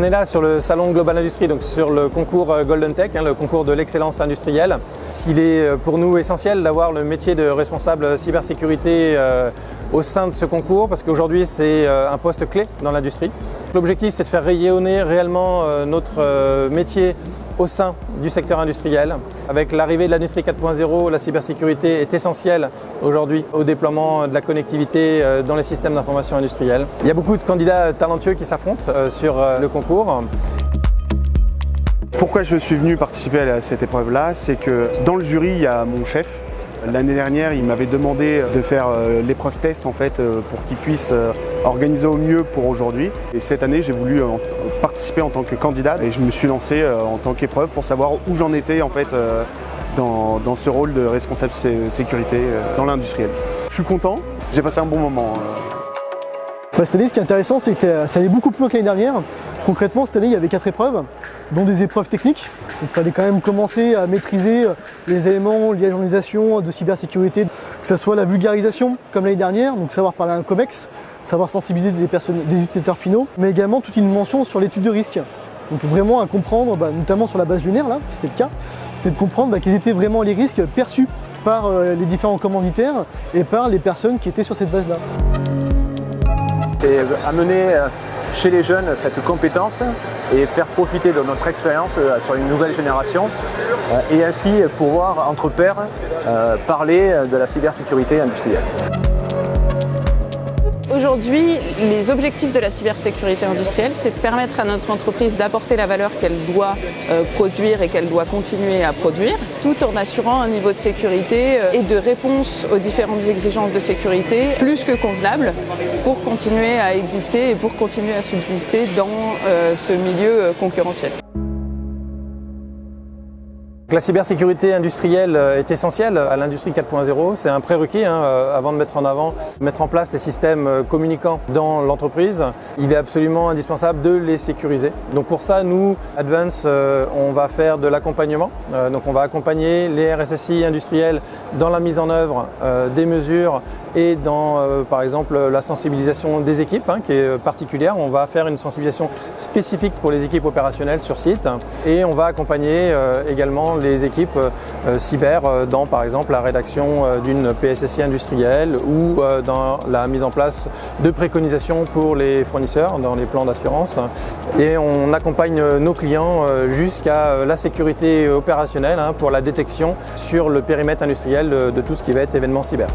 On est là sur le salon Global Industry, donc sur le concours Golden Tech, le concours de l'excellence industrielle. Il est pour nous essentiel d'avoir le métier de responsable cybersécurité au sein de ce concours parce qu'aujourd'hui c'est un poste clé dans l'industrie. L'objectif c'est de faire rayonner réellement notre métier au sein du secteur industriel. Avec l'arrivée de l'industrie 4.0, la cybersécurité est essentielle aujourd'hui au déploiement de la connectivité dans les systèmes d'information industriels. Il y a beaucoup de candidats talentueux qui s'affrontent sur le concours. Pourquoi je suis venu participer à cette épreuve-là, c'est que dans le jury, il y a mon chef. L'année dernière, il m'avait demandé de faire l'épreuve test en fait, pour qu'il puisse organiser au mieux pour aujourd'hui. Et cette année, j'ai voulu participer en tant que candidat et je me suis lancé en tant qu'épreuve pour savoir où j'en étais en fait, dans ce rôle de responsable sécurité dans l'industriel. Je suis content, j'ai passé un bon moment. Cette année, ce qui est intéressant, c'est que ça allait beaucoup plus loin que l'année dernière. Concrètement, cette année, il y avait 4 épreuves, dont des épreuves techniques. Il fallait quand même commencer à maîtriser les éléments liés à l'organisation de cybersécurité, que ce soit la vulgarisation, comme l'année dernière, donc savoir parler à un COMEX, savoir sensibiliser des utilisateurs finaux, mais également toute une mention sur l'étude de risque. Donc vraiment à comprendre, notamment sur la base lunaire, là, c'était le cas, c'était de comprendre quels étaient vraiment les risques perçus par les différents commanditaires et par les personnes qui étaient sur cette base-là. C'est amener chez les jeunes cette compétence et faire profiter de notre expérience sur une nouvelle génération et ainsi pouvoir entre pairs parler de la cybersécurité industrielle. Aujourd'hui, les objectifs de la cybersécurité industrielle, c'est de permettre à notre entreprise d'apporter la valeur qu'elle doit produire et qu'elle doit continuer à produire, tout en assurant un niveau de sécurité et de réponse aux différentes exigences de sécurité plus que convenable pour continuer à exister et pour continuer à subsister dans ce milieu concurrentiel. La cybersécurité industrielle est essentielle à l'industrie 4.0, c'est un prérequis avant de mettre en place les systèmes communicants dans l'entreprise. Il est absolument indispensable de les sécuriser. Donc pour ça, nous, Advance, on va faire de l'accompagnement. Donc on va accompagner les RSSI industriels dans la mise en œuvre des mesures et dans, par exemple, la sensibilisation des équipes, qui est particulière. On va faire une sensibilisation spécifique pour les équipes opérationnelles sur site et on va accompagner également les équipes cyber dans par exemple la rédaction d'une PSSI industrielle ou dans la mise en place de préconisations pour les fournisseurs dans les plans d'assurance. Et on accompagne nos clients jusqu'à la sécurité opérationnelle pour la détection sur le périmètre industriel de tout ce qui va être événement cyber.